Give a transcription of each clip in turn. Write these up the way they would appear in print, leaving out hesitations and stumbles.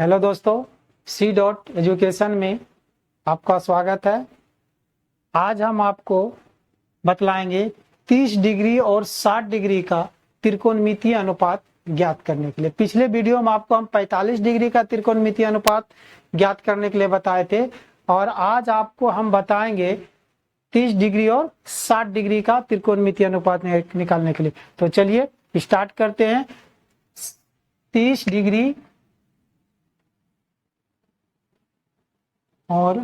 Hello दोस्तों, C dot education में आपका स्वागत है। आज हम आपको बतलाएंगे 30 डिग्री और 60 डिग्री का त्रिकोणमितीय अनुपात ज्ञात करने के लिए। पिछले वीडियो में आपको हम 45 डिग्री का त्रिकोणमितीय अनुपात ज्ञात करने के लिए बताए थे और आज आपको हम बताएंगे 30 डिग्री और 60 डिग्री का त्रिकोणमितीय अनुपात निकालने के लिए। तो चलिए स्टार्ट करते हैं। 30 डिग्री और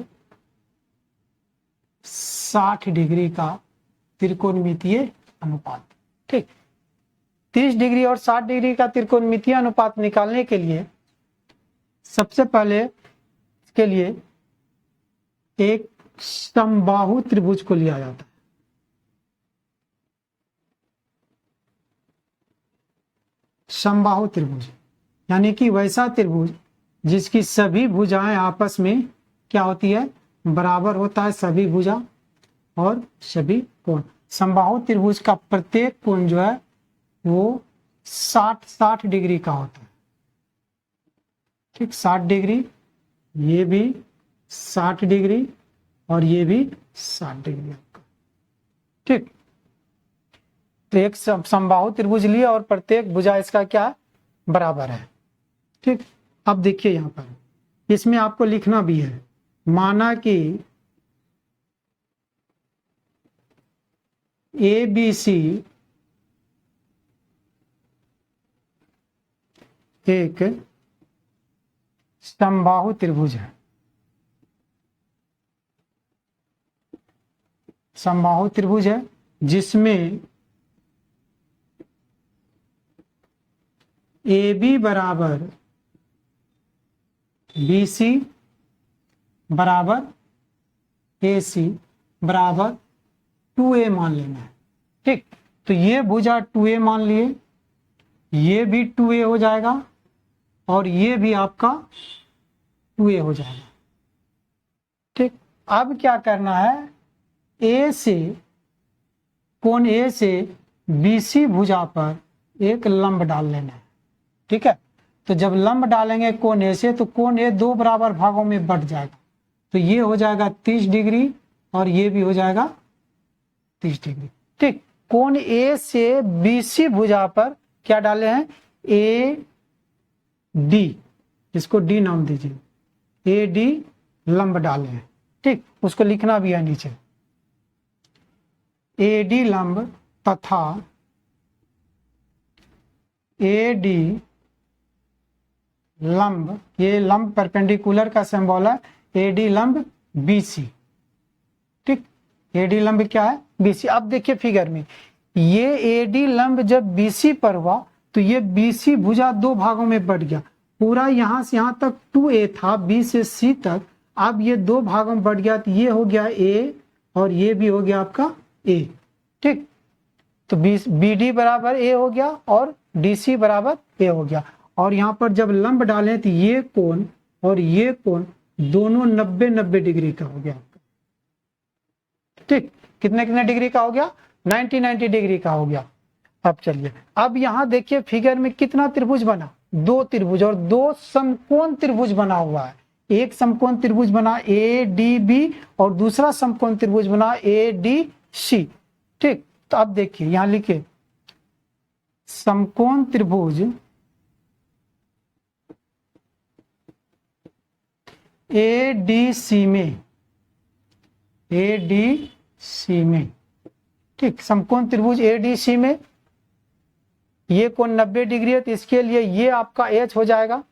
60 डिग्री का त्रिकोणमितीय अनुपात। ठीक, 30 डिग्री और 60 डिग्री का त्रिकोणमितीय अनुपात निकालने के लिए सबसे पहले इसके लिए एक समबाहु त्रिभुज को लिया जाता है। समबाहु त्रिभुज यानी कि वैसा त्रिभुज जिसकी सभी भुजाएं आपस में क्या होती है, बराबर होता है, सभी भुजा और सभी कोण। समबाहु त्रिभुज का प्रत्येक कोण जो है वो 60 डिग्री का होता है। ठीक, 60 डिग्री, ये भी 60 डिग्री और ये भी 60 डिग्री आपका। ठीक, तो एक समबाहु त्रिभुज लिया और प्रत्येक भुजा इसका क्या बराबर है। ठीक, अब देखिए यहां पर इसमें आपको लिखना भी है, माना कि ABC एक समबाहु त्रिभुज है। समबाहु त्रिभुज है जिसमें AB बराबर BC बराबर AC बराबर 2A मान लेना है। ठीक, तो ये भुजा 2A मान लिए, ये भी 2A हो जाएगा और ये भी आपका 2A हो जाएगा। ठीक, अब क्या करना है, A से कोण A से BC भुजा पर एक लंब डाल लेना है। ठीक है, तो जब लंब डालेंगे कोण ए से तो कोण ए दो बराबर भागों में बढ़ जाएगा। तो ये हो जाएगा 30 डिग्री और ये भी हो जाएगा 30 डिग्री। ठीक, कोण ए से BC भुजा पर क्या डाले हैं, AD, इसको D नाम दीजिए, AD लंब डाले हैं। ठीक, उसको लिखना भी है नीचे, AD लंब तथा AD लंब, ये लंब परपेंडिकुलर का सिंबल है, AD लंब BC। ठीक, AD लंब क्या है, BC। अब देखिए फिगर में ये AD लंब जब BC पर हुआ तो ये BC भुजा दो भागों में बढ़ गया। पूरा यहां से यहां तक 2A था, B से C तक, अब ये दो भागों में बढ़ गया। तो ये हो गया A और ये भी हो गया आपका A। ठीक, तो BD बराबर A हो गया और DC बराबर A हो गया। और यहाँ पर जब लंब डालें तो ये कोण और ये कोण दोनों 90-90 डिग्री का हो गया आपका। ठीक, कितने डिग्री का हो गया, 90 डिग्री का हो गया। अब चलिए, अब यहाँ देखिए फिगर में कितना त्रिभुज बना, दो त्रिभुज और दो समकोण त्रिभुज बना हुआ है। एक समकोण त्रिभुज बना ADB और दूसरा समकोण त्रिभुज बना ADC। ठीक, तो अब देखिए यहां लिखे समकोण त्रिभुज ADC में, ठीक, समकोण त्रिभुज ADC में ये कोण 90 डिग्री है, तो इसके लिए ये आपका H हो जाएगा,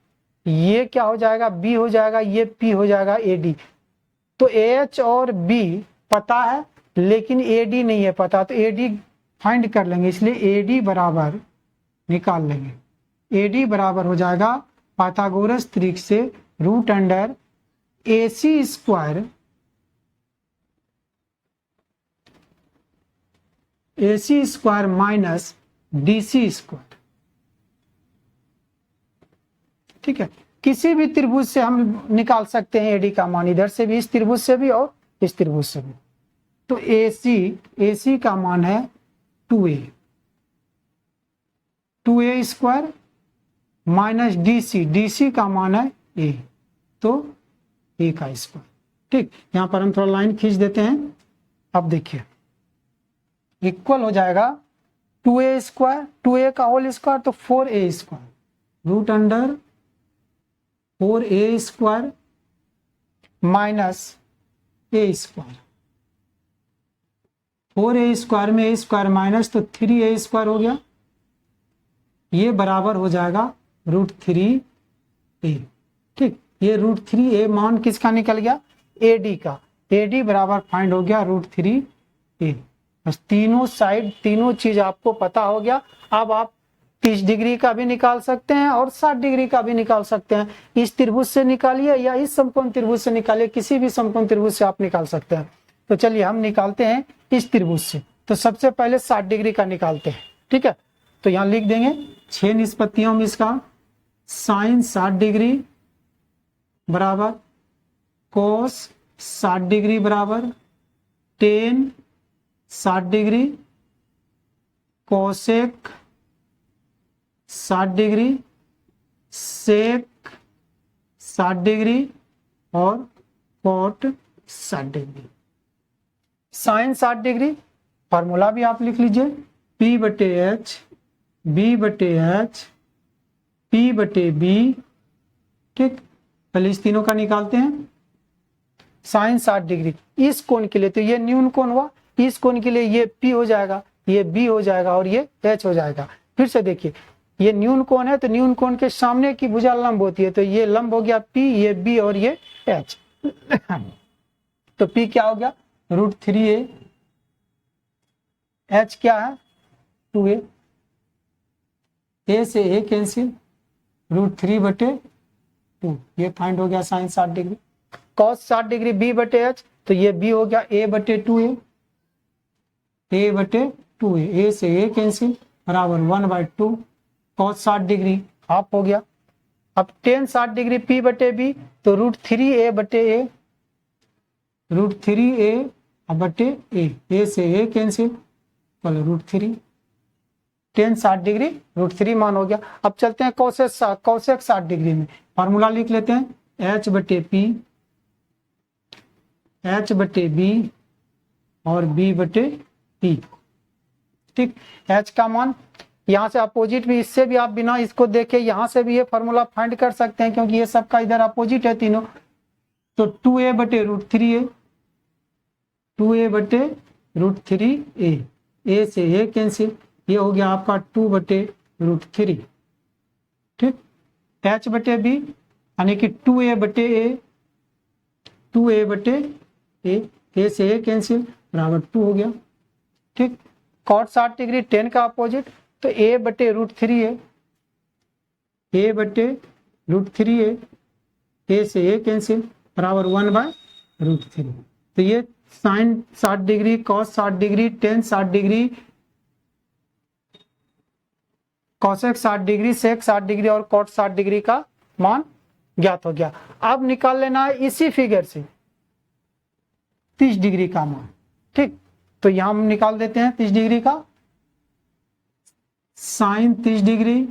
ये क्या हो जाएगा, B हो जाएगा, ये P हो जाएगा, AD। तो H और B पता है लेकिन AD नहीं है पता, तो AD फाइंड कर लेंगे, इसलिए AD बराबर निकाल लेंगे। AD बराबर हो जाएगा पाइथागोरस त्रिक से root under AC square minus DC square. ठीक है, किसी भी त्रिभुज से हम निकाल सकते हैं AD का मान, इधर से भी, इस त्रिभुज से भी और इस त्रिभुज से भी। तो AC का मान है 2A, 2A square minus DC, DC का मान है ए, तो ए का स्क्वायर। ठीक, यहाँ पर हम थोड़ा लाइन खींच देते हैं। अब देखिए इक्वल हो जाएगा 2a स्क्वायर, 2a का होल स्क्वायर तो 4a square, root under 4a square minus A square. 4a square में a स्क्वायर माइनस तो 3a स्क्वायर हो गया, ये बराबर हो जाएगा √3a। ठीक, ये √3a मान किसका निकल गया, AD का। AD बराबर फाइंड हो गया √3a। बस तीनों साइड तीनों चीज आपको पता हो गया। अब आप 30 डिग्री का भी निकाल सकते हैं और 60 डिग्री का भी निकाल सकते हैं। इस त्रिभुज से निकालिए या इस समकोण त्रिभुज से निकालिए, किसी भी समकोण त्रिभुज से आप निकाल सकते हैं। तो चलिए हम निकालते हैं इस त्रिभुज से। तो सबसे पहले 60 डिग्री का निकालते हैं। ठीक है, तो यहाँ लिख देंगे 6 निष्पत्तियों में इसका साइन 60 डिग्री बराबर कोस 60 डिग्री बराबर tan 60 degree, cosec 60 degree, sec 60 degree और cot 60 degree. Sine 60 degree formula भी आप लिख लीजिए, P/H B/H P/B। ठीक, पहले इस तीनों का निकालते हैं। साइन 60 डिग्री इस कोण के लिए तो ये न्यून कोण हुआ, इस कोण के लिए ये P हो जाएगा, ये B हो जाएगा और ये H हो जाएगा। फिर से देखिए ये न्यून कोण है तो न्यून कोण के सामने की भुजा लंब होती है, तो ये लंब हो गया P, ये B और ये H। तो P क्या हो गया √3a, H क्या है 2a, a से a कैंसिल √3/2, ये फाइंड हो गया sign 60 degree. Cos 60 degree B/H तो ये B हो गया a/2a, a/2a, a से a कैंसिल बराबर 1/2, कॉस 60 डिग्री हाफ हो गया। अब टेन 60 डिग्री P/B तो √3a/a, √3a/a, a से a कैंसिल √3, टेन 60 डिग्री √3 मान हो गया। अब चलते हैं कॉसेक 60 डिग्री में। फार्मूला लिख लेते हैं H/P H/B और B/P। ठीक, H का मान यहाँ से अपोजिट भी, इससे भी आप बिना इसको देखे यहाँ से भी ये फार्मूला फाइंड कर सकते हैं क्योंकि ये सबका इधर अपोजिट है तीनों। तो 2a/√3a, 2a/√3a, a से a कैंसिल, ये हो गया आपका 2/√3। ठीक, H/B यानी कि 2a/a, 2a/a, a से a कैंसिल बराबर 2 हो गया। ठीक, कॉट 60 डिग्री 10 का अपोजिट तो a/√3a, a/√3a, a से a कैंसिल बराबर 1/√3। तो ये sine 60 degree, cos 60 degree, tan 60 degree, cosec 60 degree, sec 60 degree और कॉट 60 डिग्री का मान ज्ञात हो गया। अब निकाल लेना है इसी फिगर से 30 डिग्री का मान। ठीक, तो यहां हम निकाल देते हैं 30 डिग्री का। साइन 30 डिग्री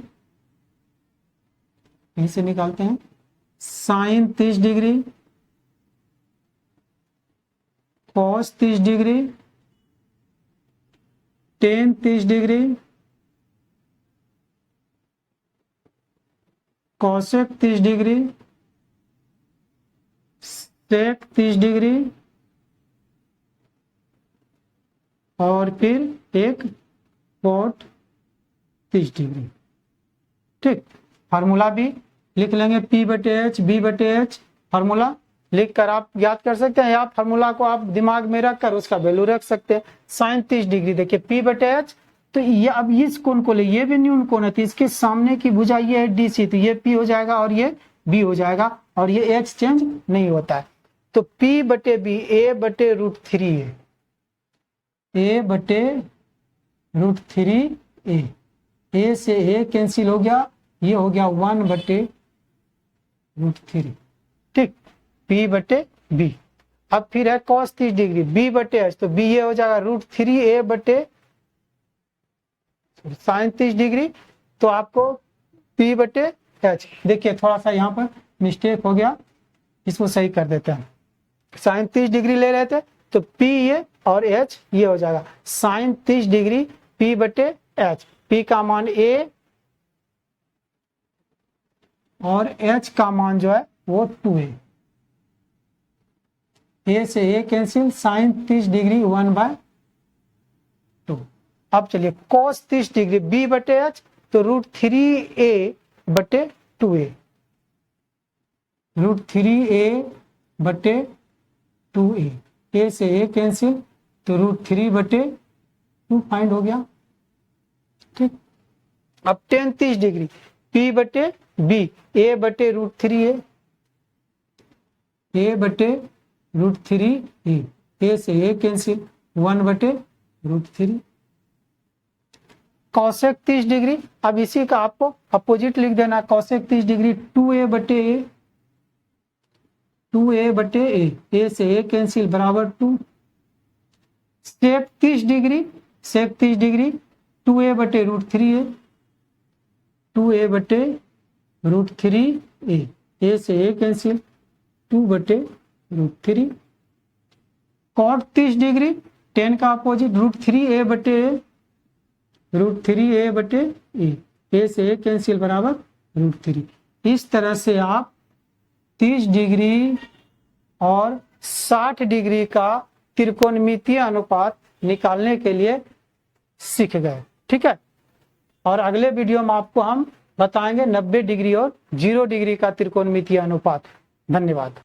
यहीं से निकालते हैं, sine 30 degree, cos 30 degree, tan 30 degree, cosec 30 degree, sec 30 degree और फिर एक कॉट 30 डिग्री। ठीक, फार्मूला भी लिख लेंगे P/H B/H, फार्मूला लिख कर आप याद कर सकते हैं या फार्मूला को आप दिमाग में रख कर उसका वैल्यू रख सकते हैं। साइन 30 डिग्री देखिए P/H, तो ये अब इस कोण को ले, ये भी न्यून कोण है तो इसके सामने की भुजा ये है DC, तो ये P हो जाएगा और ये B हो जाएगा और ये H चेंज नहीं होता है। तो P/B a/√3a, a/√3a, a से a कैंसिल हो गया, ये हो गया 1/√3। ठीक, P/B। अब फिर है cos 30 डिग्री B/H, तो B ये हो जाएगा √3a/ साइन 30 डिग्री, तो आपको P/H देखिए थोड़ा सा यहाँ पर मिस्टेक हो गया, इसको सही कर देते हैं। साइन 30 डिग्री ले रहे थे तो P ये और H ये हो जाएगा, साइन 30 डिग्री P बटे H, P का मान A और H का मान जो है वो 2A, A से A कैंसिल, साइन 30 डिग्री 1/2। अब चलिए cos 30 डिग्री B बटे H तो √3A बटे 2A, √3A बटे 2A, A से A कैंसिल तो √3 बटे 2 फाइंड हो गया। ठीक, अब tan 30 डिग्री P बटे B, A बटे √3A, A बटे √3A, A से A कैंसिल 1 बटे √3। cosec 30 डिग्री, अब इसी का आपको अपोजिट लिख देना, cosec 30 डिग्री 2A बटे A, 2A बटे A, A से A कैंसिल बराबर 2। sec 30 degree, sec 30 degree 2A बटे √3A, 2A बटे √3A, A से A कैंसिल 2 बटे √3। cot 30 डिग्री, tan का अपोजिट √3A बटे A, √3A बटे A, A से A कैंसिल बराबर √3। इस तरह से आप 30 डिग्री और 60 डिग्री का त्रिकोणमितीय अनुपात निकालने के लिए सीख गए। ठीक है, और अगले वीडियो में आपको हम बताएंगे 90 डिग्री और 0 डिग्री का त्रिकोणमितीय अनुपात। धन्यवाद।